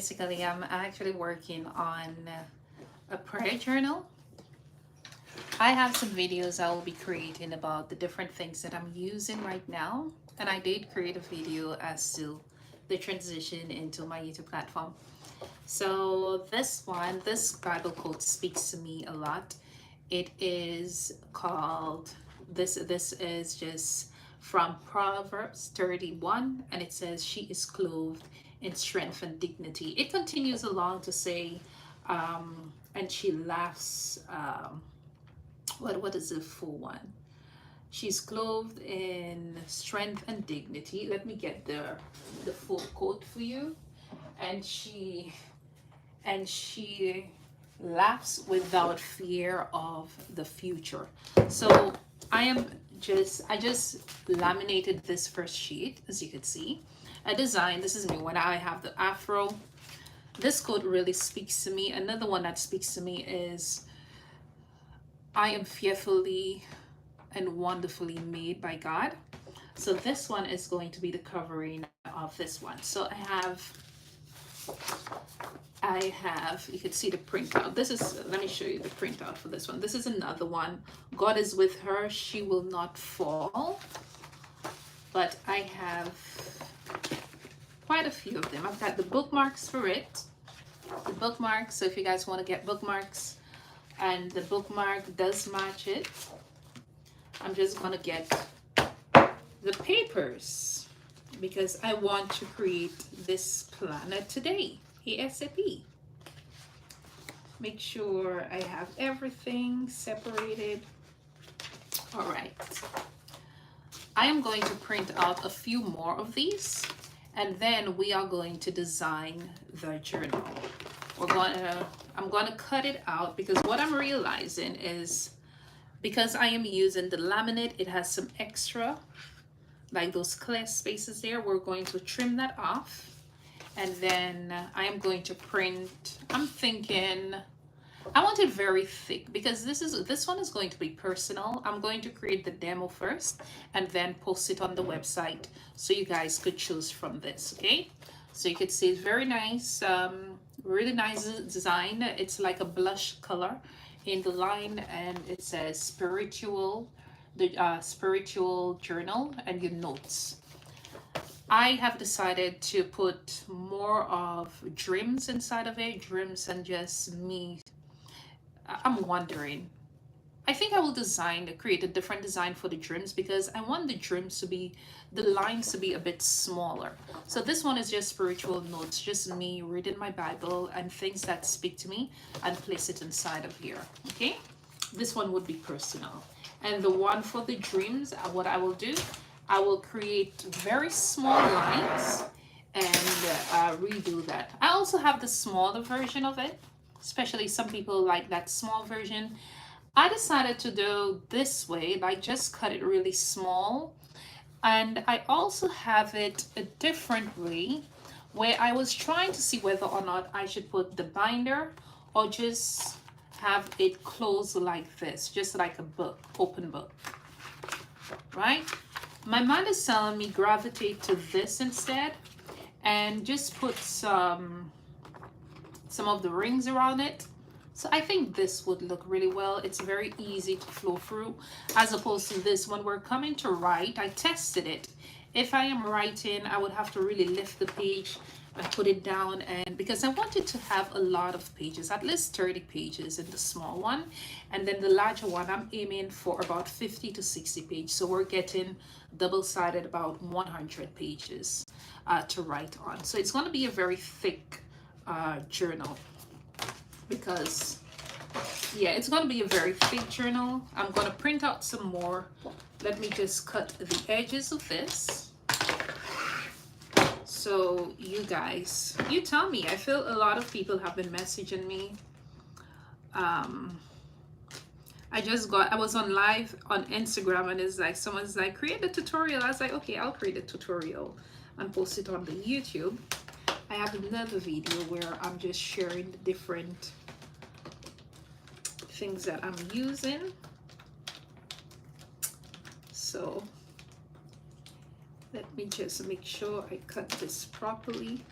basically I'm actually working on a prayer journal. I have some videos I will be creating about the different things that I'm using right now, and I did create a video as to the transition into my YouTube platform. So this Bible quote speaks to me a lot. It is called this is just from Proverbs 31, and it says, "She is clothed in strength and dignity." It continues along to say, and she laughs. What is the full one? She's clothed in strength and dignity. Let me get the full quote for you. And she laughs without fear of the future. So I just laminated this first sheet, as you can see. A design, this is new when I have the afro. This quote really speaks to me. Another one that speaks to me is, "I am fearfully and wonderfully made by God." So this one is going to be the covering of this one. So I have, you can see the printout. This is, let me show you the printout for this one. This is another one. "God is with her, she will not fall." But I have quite a few of them. I've got the bookmarks for it. The bookmarks, so if you guys want to get bookmarks and the bookmark does match it, I'm just gonna get the papers because I want to create this planner today, ASAP. Make sure I have everything separated. All right, I am going to print out a few more of these, and then we are going to design the journal. I'm gonna cut it out because what I'm realizing is, because I am using the laminate, it has some extra, like those clear spaces there. We're going to trim that off, and then I am going to print. I'm thinking I want it very thick because this one is going to be personal. I'm going to create the demo first and then post it on the website so you guys could choose from this. Okay, so you could see it's very nice, really nice design. It's like a blush color in the line, and it says spiritual, the spiritual journal and your notes. I have decided to put more of dreams inside of it, dreams and just me. I'm wondering, I think I will create a different design for the dreams because I want the lines to be a bit smaller. So this one is just spiritual notes, just me reading my Bible and things that speak to me, and place it inside of here. Okay, this one would be personal. And the one for the dreams, what I will do, I will create very small lines and redo that. I also have the smaller version of it, especially some people like that small version. I decided to do this way, like just cut it really small. And I also have it a different way where I was trying to see whether or not I should put the binder or just have it closed like this, just like a book, open book, right? My mind is telling me gravitate to this instead and just put some of the rings around it. So I think this would look really well. It's very easy to flow through, as opposed to this. When we're coming to write, I tested it. If I am writing, I would have to really lift the page and put it down, and because I wanted to have a lot of pages, at least 30 pages in the small one, and then the larger one I'm aiming for about 50 to 60 pages. So we're getting double-sided, about 100 pages to write on. So it's going to be a very thick journal because yeah, it's going to be a very thick journal. I'm going to print out some more. Let me just cut the edges of this. So you guys, you tell me. I feel a lot of people have been messaging me. I was on live on Instagram, and it's like someone's like, create a tutorial. I was like, okay, I'll create a tutorial and post it on the YouTube. I have another video where I'm just sharing the different things that I'm using. So let me just make sure I cut this properly.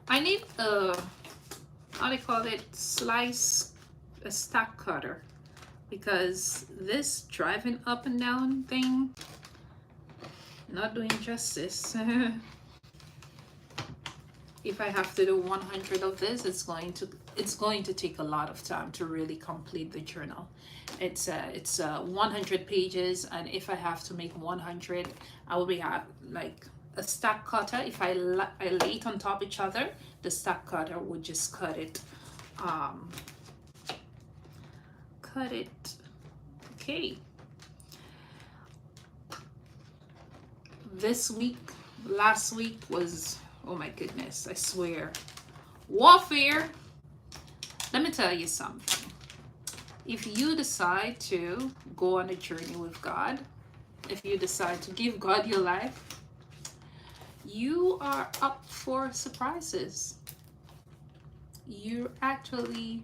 I need a, how do you call it, a stack cutter, because this driving up and down thing not doing justice. If I have to do 100 of this, it's going to take a lot of time to really complete the journal. It's 100 pages, and if I have to make 100, I will be at like a stack cutter. If I lay it on top of each other, the stack cutter would just cut it. Okay. Last week was, oh my goodness, I swear, warfare. Let me tell you something. If you decide to go on a journey with God, if you decide to give God your life, you are up for surprises. You're actually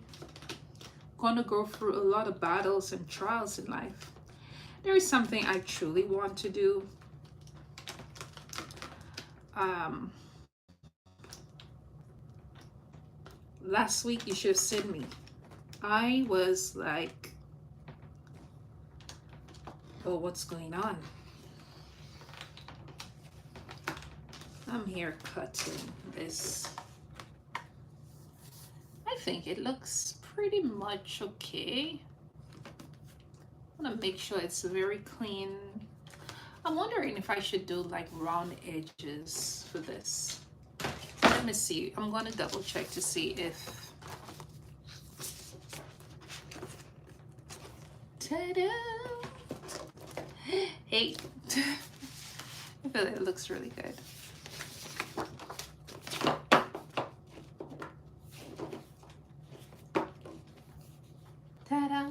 going to go through a lot of battles and trials in life. There is something I truly want to do. Last week you should have seen me. I was like, oh, what's going on? I'm here cutting this. I think it looks pretty much okay. I want to make sure it's very clean. I'm wondering if I should do like round edges for this. Let me see. I'm going to double check to see if... Ta-da! Hey! I feel like it looks really good. Ta-da!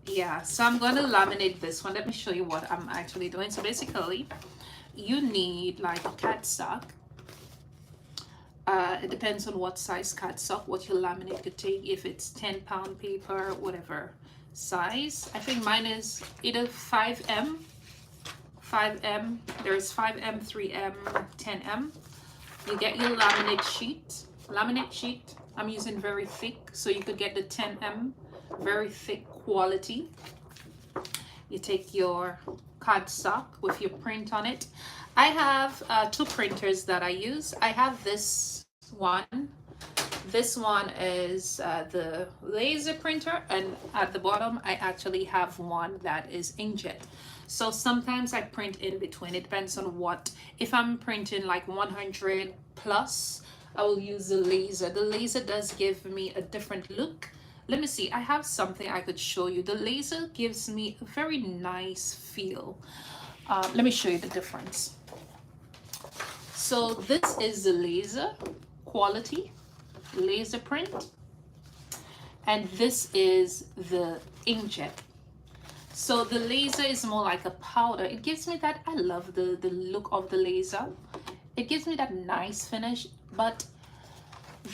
Yeah, so I'm going to laminate this one. Let me show you what I'm actually doing. So basically, you need like a cardstock. It depends on what size cardstock, what your laminate could take. If it's 10-pound paper, whatever size. I think mine is either 5M. There's 5M, 3M, 10M. You get your laminate sheet. I'm using very thick, so you could get the 10M, very thick quality. You take your cardstock with your print on it. I have 2 printers that I use. I have this one. This one is the laser printer, and at the bottom I actually have one that is inkjet. So sometimes I print in between. It depends on what. If I'm printing like 100 plus, I will use the laser. The laser does give me a different look. Let me see, I have something I could show you. The laser gives me a very nice feel. Let me show you the difference. So this is the laser quality, laser print, and this is the inkjet. So the laser is more like a powder. It gives me that, I love the look of the laser. It gives me that nice finish, but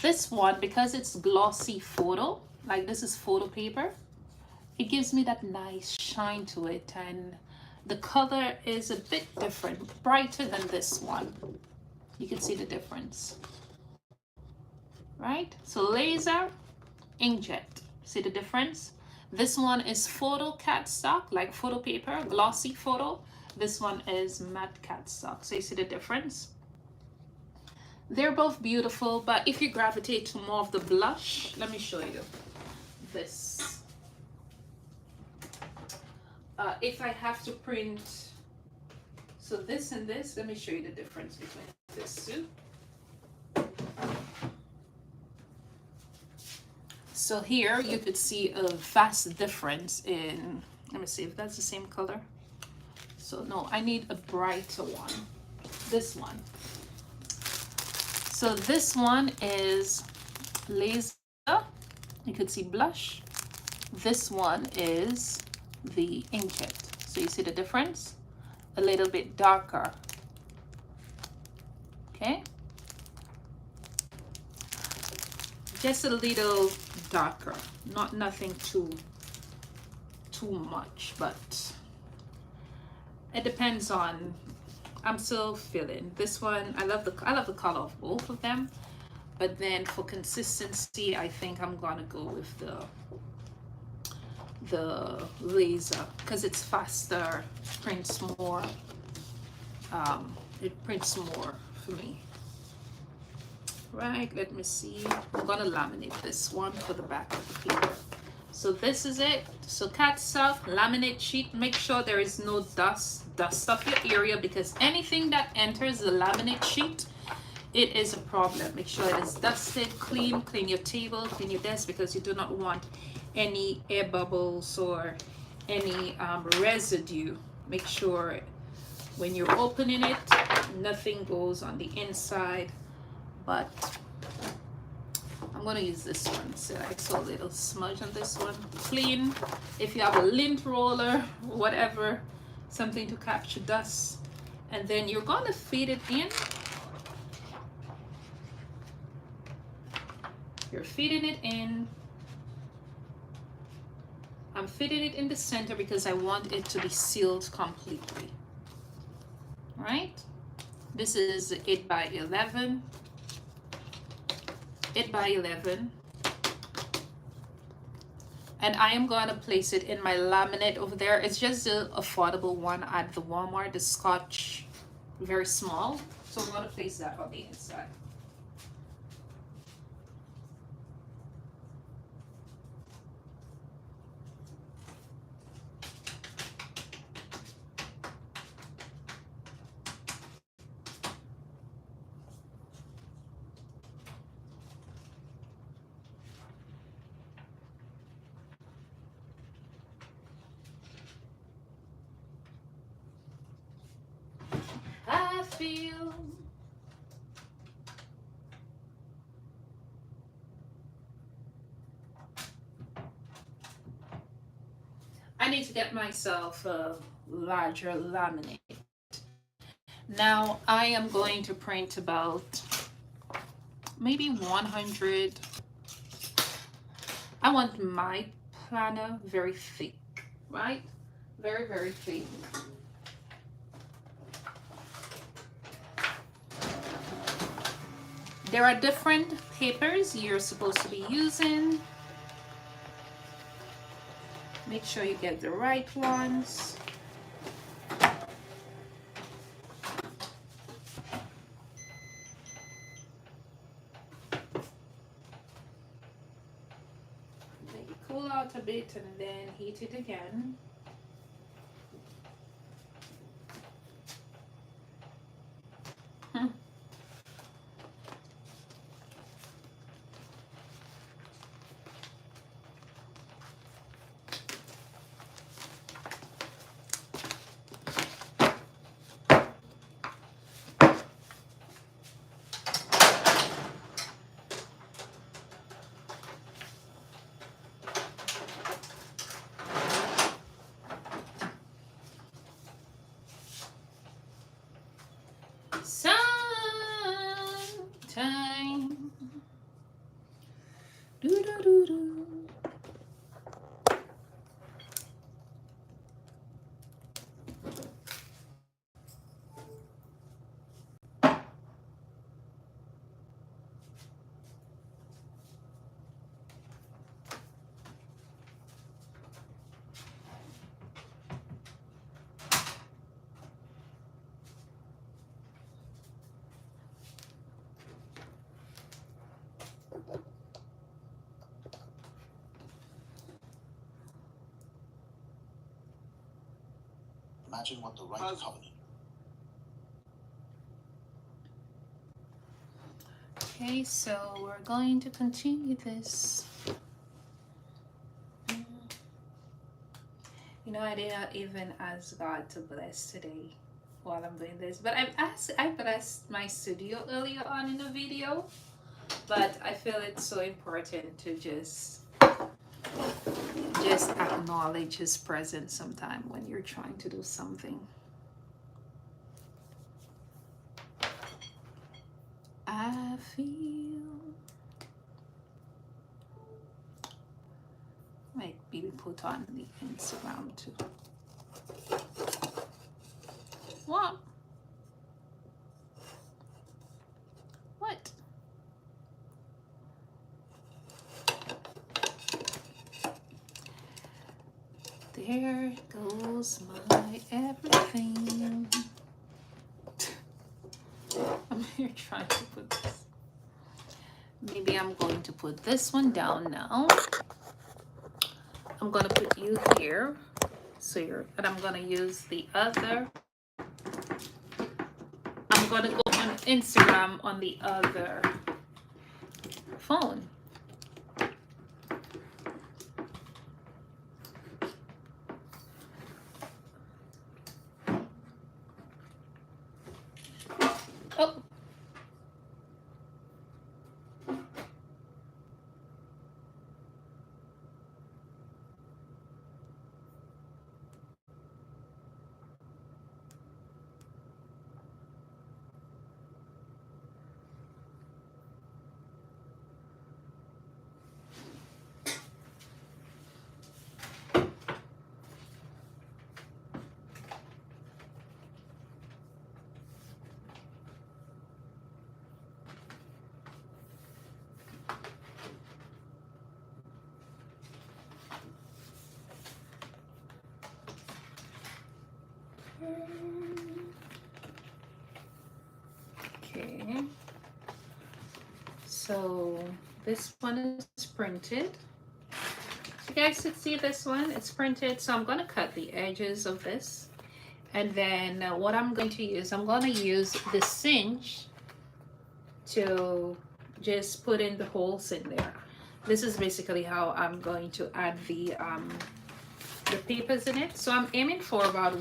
this one, because it's glossy photo, like this is photo paper, it gives me that nice shine to it, and the color is a bit different, brighter than this one. You can see the difference, right? So laser, inkjet, see the difference? This one is photo cardstock, like photo paper, glossy photo. This one is matte cardstock. So you see the difference? They're both beautiful, but if you gravitate to more of the blush, let me show you this. If I have to print, so this and this, let me show you the difference between this two. So here you could see a vast difference in, let me see if that's the same color. So no, I need a brighter one, this one. So this one is laser, you could see blush. This one is the inkjet. So you see the difference? A little bit darker. Okay? Just a little darker. Nothing too much, but it depends on I'm still feeling this one. I love the color of both of them, but then for consistency, I think I'm gonna go with the laser because it's faster, prints more. It prints more for me. Right, let me see. I'm gonna laminate this one for the back of the paper. So this is it. So cat stuff, laminate sheet. Make sure there is no dust off your area, because anything that enters the laminate sheet, it is a problem. Make sure it is dusted, clean your table, clean your desk, because you do not want any air bubbles or any residue. Make sure when you're opening it, nothing goes on the inside. But I'm gonna use this one. So I saw a little smudge on this one. Clean. If you have a lint roller, whatever, something to capture dust, and then you're gonna feed it in. You're feeding it in. I'm feeding it in the center because I want it to be sealed completely. Right? This is 8 by 11. 8 by 11. And I am going to place it in my laminate over there. It's just the affordable one at the Walmart, the Scotch, very small. So I'm going to place that on the inside. I feel I need to get myself a larger laminate. Now I am going to print about maybe 100. I want my planner very thick, right? Very, very thick. There are different papers you're supposed to be using. Make sure you get the right ones. Make it cool out a bit and then heat it again. Time. Do do do do. Imagine what the right covenant. Okay, so we're going to continue this. You know, I did not even ask God to bless today while I'm doing this, but I blessed my studio earlier on in the video, but I feel it's so important to just acknowledge His presence sometime when you're trying to do something. I feel might be put on the Instagram too. What? thing. I'm here trying to put this. Maybe I'm going to put this one down now. I'm going to put you here. So you're, and I'm going to use the other. I'm going to go on Instagram on the other phone. Oh. Okay, so this one is printed. So you guys can see this one, it's printed. So I'm going to cut the edges of this. And then what I'm going to use, I'm going to use the cinch to just put in the holes in there. This is basically how I'm going to add the papers in it. So I'm aiming for about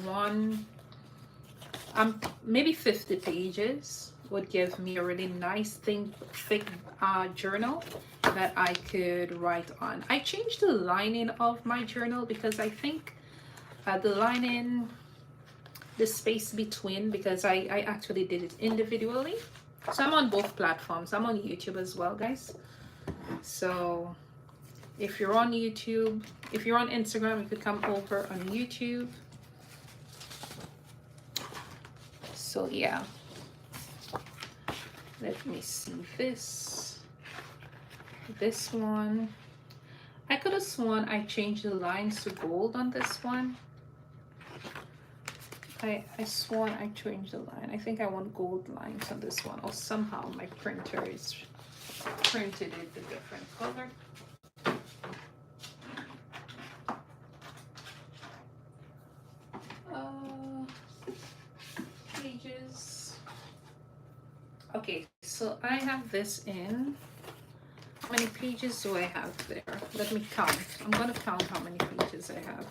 maybe 50 pages would give me a really nice thick journal that I could write on. I changed the lining of my journal because I think the lining, the space between, because I actually did it individually. So I'm on both platforms. I'm on YouTube as well, guys. So if you're on YouTube, if you're on Instagram, you could come over on YouTube. So yeah, let me see this one. I could have sworn I changed the lines to gold on this one. I sworn I changed the line. I think I want gold lines on this one, or somehow my printer is printed it a different color. Pages. Okay, so I have this in. How many pages do I have there? Let me count. I'm gonna count how many pages I have.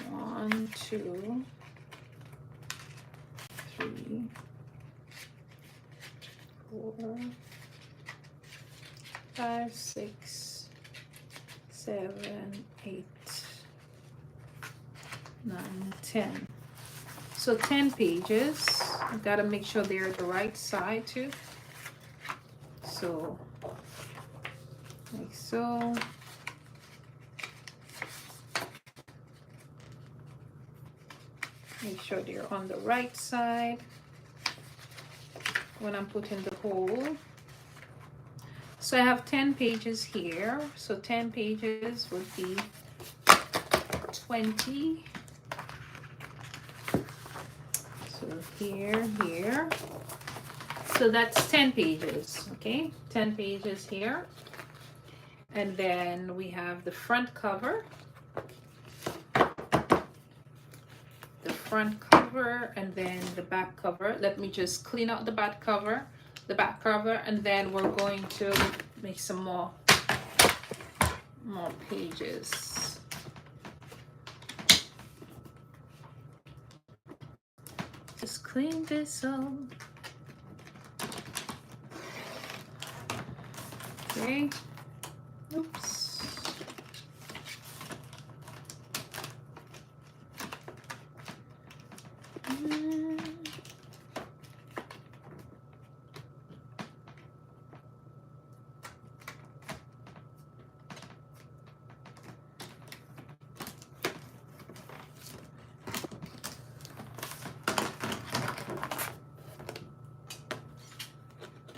1, 2, 3, 4, 5, 6, 7, 8, 9, 10. So 10 pages. I've got to make sure they're the right side too. So like so. Make sure they're on the right side when I'm putting the hole. So I have 10 pages here. So 10 pages would be 20. So here. So that's 10 pages, okay? 10 pages here. And then we have the front cover. Front cover and then the back cover. Let me just clean out the back cover, and then we're going to make some more pages. Just clean this up. Okay. Oops.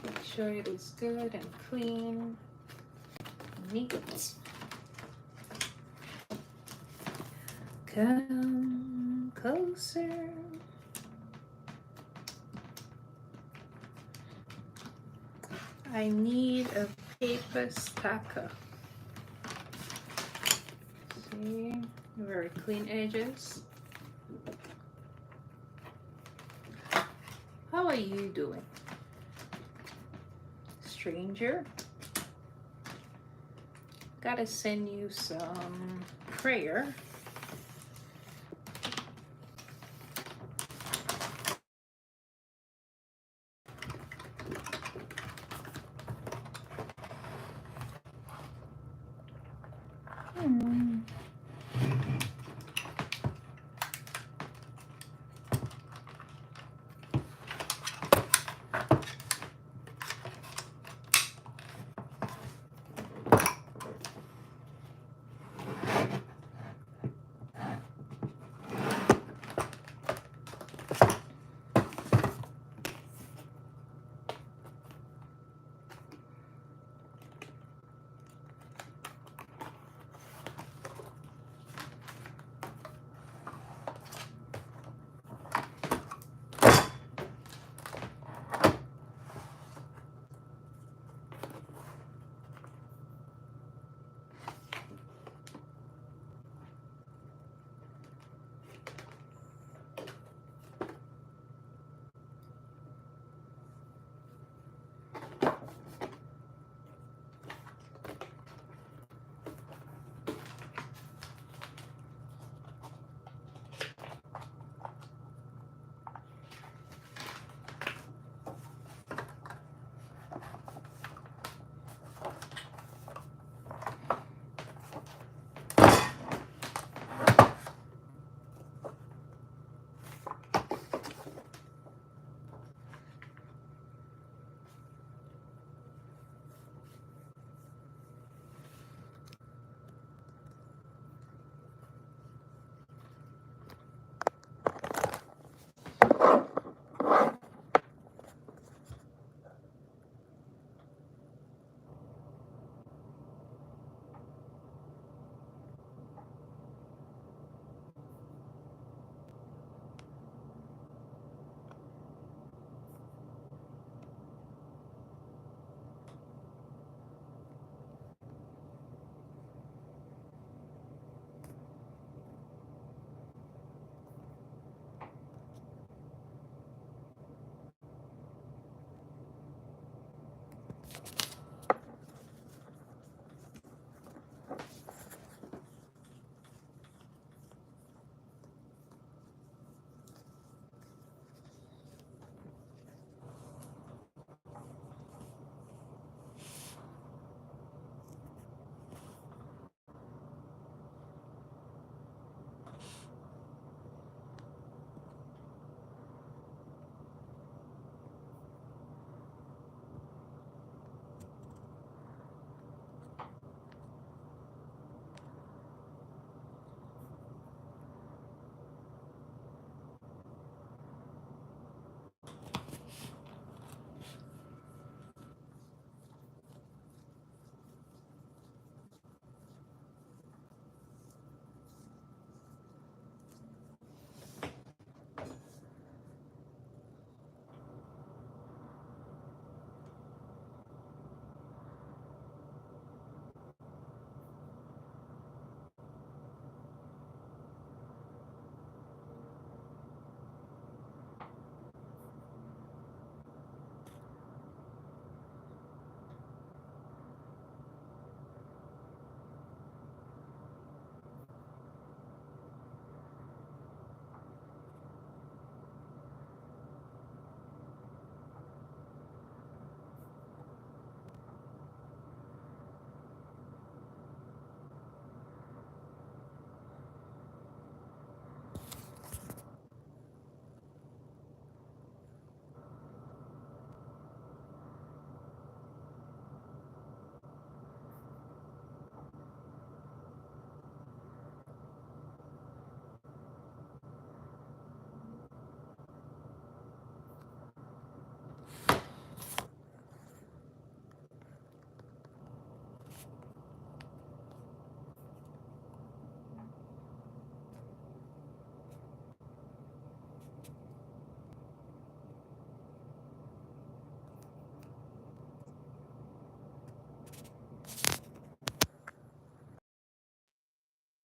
Make sure it is good and clean, neat. Come. closer. I need a paper stacker. See, very clean edges. How are you doing, stranger? Gotta send you some prayer